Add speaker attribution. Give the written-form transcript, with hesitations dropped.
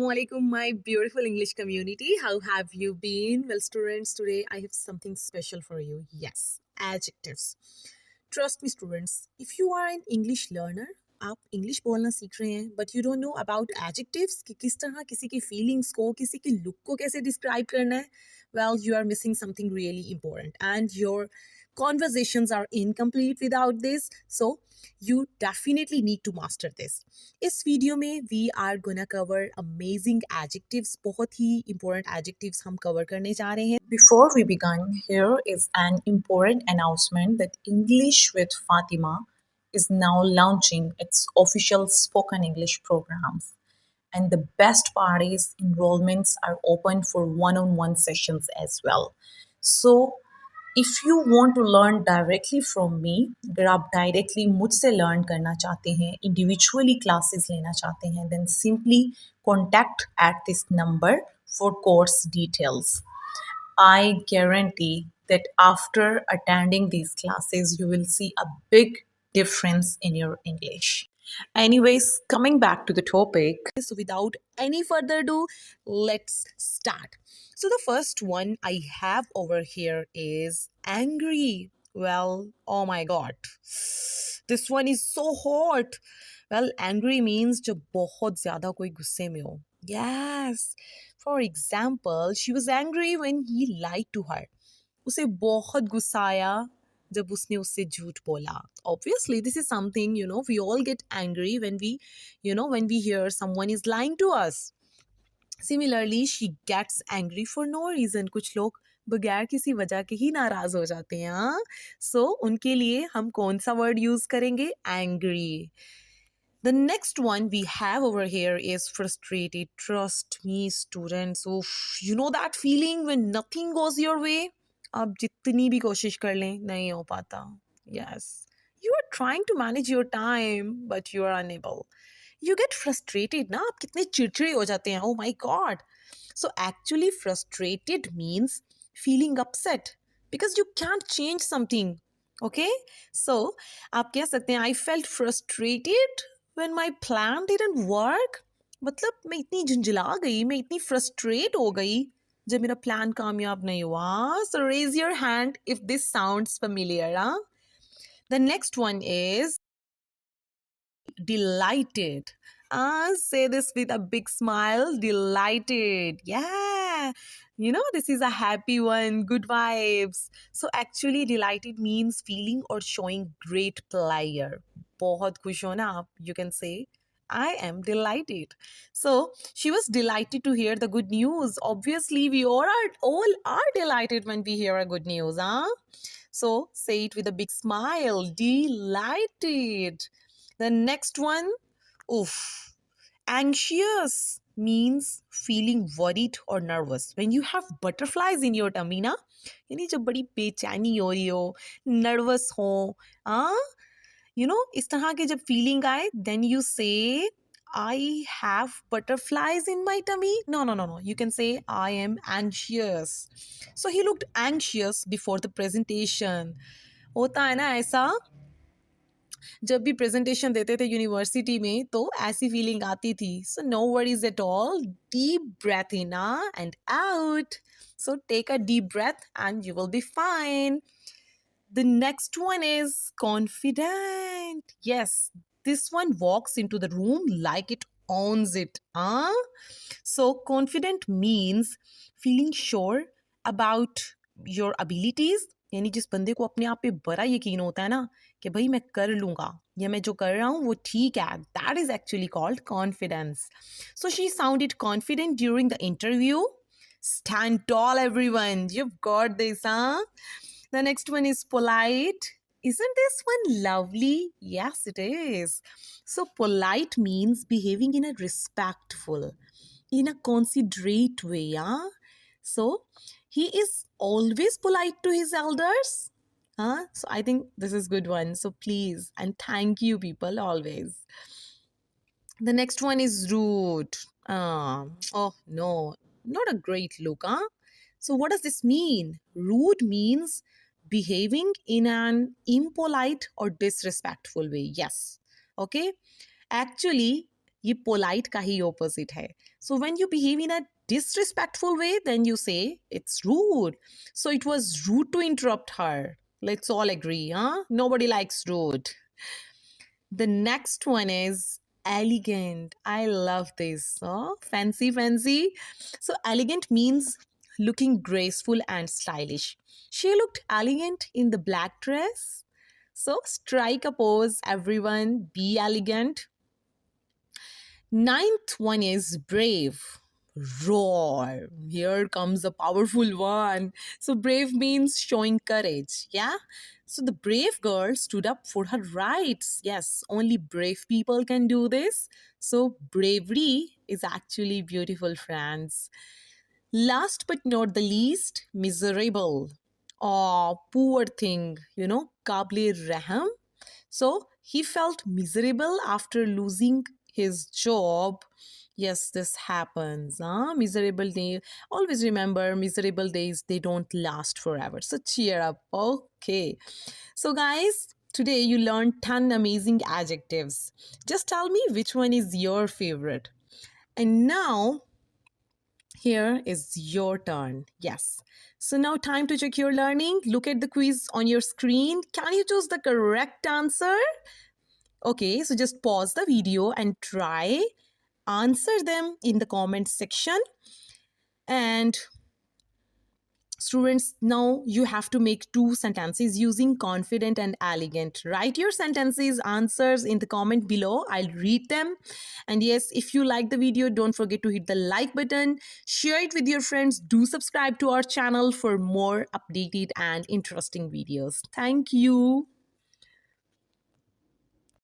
Speaker 1: Assalamualaikum, my beautiful English community. How have you been? Well, students, today I have something special for you. Yes, adjectives. Trust me, students, if you are an English learner, आप English बोलना सीख रहे हैं but you don't know about adjectives कि किस तरह किसी की फीलिंग्स को किसी की लुक को कैसे डिस्क्राइब करना है well you are missing something really important and your conversations are incomplete without this, so you definitely need to master this. इस वीडियो में we are gonna cover amazing adjectives. बहुत ही important adjectives हम cover करने जा रहे हैं.
Speaker 2: Before we begin, here is an important announcement that English with Faatima is now launching its official spoken English programs. And the best part is enrollments are open for one-on-one sessions as well. So if you want to learn directly from me, अगर आप directly मुझसे learn करना चाहते हैं, individually classes लेना चाहते हैं, then simply contact at this number for course details. I guarantee that after attending these classes, you will see a big difference in your English. Anyways, coming back to the topic.
Speaker 1: So without any further ado, let's start. So the first one I have over here is angry. Well, oh my god. This one is so hot. Well, angry means जब बहुत ज़्यादा कोई गुस्से में हो. Yes. For example, she was angry when he lied to her. उसे बहुत गुस्सा आया जब उसने उससे झूठ बोला. Obviously, this is something, we all get angry when we hear someone is lying to us. Similarly, she gets angry for no reason. कुछ लोग बगैर किसी वजह के ही नाराज हो जाते हैं. हाँ? So, उनके लिए हम कौन सा word use करेंगे? Angry. The next one we have over here is frustrated. Trust me, students. Oof, you know that feeling when nothing goes your way? आप जितनी भी कोशिश कर लें नहीं हो पाता. Yes. You are trying to manage your time, but you are unable. You get frustrated ना, आप कितने चिड़चिड़े हो जाते हैं. Oh my God. So actually frustrated means feeling upset because you can't change something. Okay? So आप कह सकते हैं I felt frustrated when my plan didn't work. मतलब मैं इतनी झुंझला गई, मैं इतनी frustrate हो गई जब मेरा प्लान कामयाब नहीं हुआ. So raise your hand if this sounds familiar. Huh? The next one is delighted. Say this with a big smile. Delighted. Yeah. This is a happy one. Good vibes. So actually, delighted means feeling or showing great pleasure. बहुत खुश हो ना आप. You can say, I am delighted. So she was delighted to hear the good news. Obviously, we all are delighted when we hear a good news. Huh? So say it with a big smile. Delighted. The next one, oof. Anxious means feeling worried or nervous. When you have butterflies in your tummy, ना यानी जब बड़ी बेचैनी हो रही हो, nervous हो, हाँ, इस तरह के जब feeling आए, then you say, I have butterflies in my tummy. No. You can say, I am anxious. So he looked anxious before the presentation. होता है ना ऐसा जब भी प्रेजेंटेशन देते थे यूनिवर्सिटी में तो ऐसी फीलिंग आती थी. So no worries at all. Deep breath in and out. So take a deep breath and you will be fine. The next one is confident. Yes, this one walks into the room like it owns it. So confident means feeling sure about your abilities. यानी जिस बंदे को अपने आप पे बड़ा यकीन होता है ना कि भाई मैं कर लूंगा या मैं जो कर रहा हूँ वो ठीक है. That is actually called confidence. So she sounded confident during the interview. Stand tall, everyone. You've got this, huh? The next one is polite. Isn't this one lovely? Yes, it is. So polite means behaving in a respectful, in a considerate way. Yeah? So he is always polite to his elders. Huh? So I think this is good one. So please and thank you people always. The next one is rude. Oh no, not a great look, huh? So what does this mean? Rude means behaving in an impolite or disrespectful way. Yes. Okay. Actually, ये polite का ही opposite है. So when you behave in a disrespectful way, then you say it's rude. So it was rude to interrupt her. Let's all agree, huh? Nobody likes rude. The next one is elegant. I love this. Oh, fancy, fancy. So, elegant means looking graceful and stylish. She looked elegant in the black dress. So, strike a pose, everyone. Be elegant. Ninth one is brave. Roar. Here comes a powerful one. So, brave means showing courage. Yeah. So, the brave girl stood up for her rights. Yes, only brave people can do this. So, bravery is actually beautiful, friends. Last but not the least, miserable. Oh, poor thing, Kable Raham. So he felt miserable after losing his job. Yes, this happens. Huh? Miserable day. Always remember, miserable days, they don't last forever. So cheer up. Okay. So, guys, today you learned 10 amazing adjectives. Just tell me which one is your favorite. And now, here is your turn. Yes. So now time to check your learning. Look at the quiz on your screen. Can you choose the correct answer? Okay, so just pause the video and try answer them in the comment section. And students, now you have to make two sentences using confident and elegant. Write your sentences, answers in the comment below. I'll read them. And yes, if you like the video, don't forget to hit the like button, share it with your friends. Do subscribe to our channel for more updated and interesting videos. Thank you.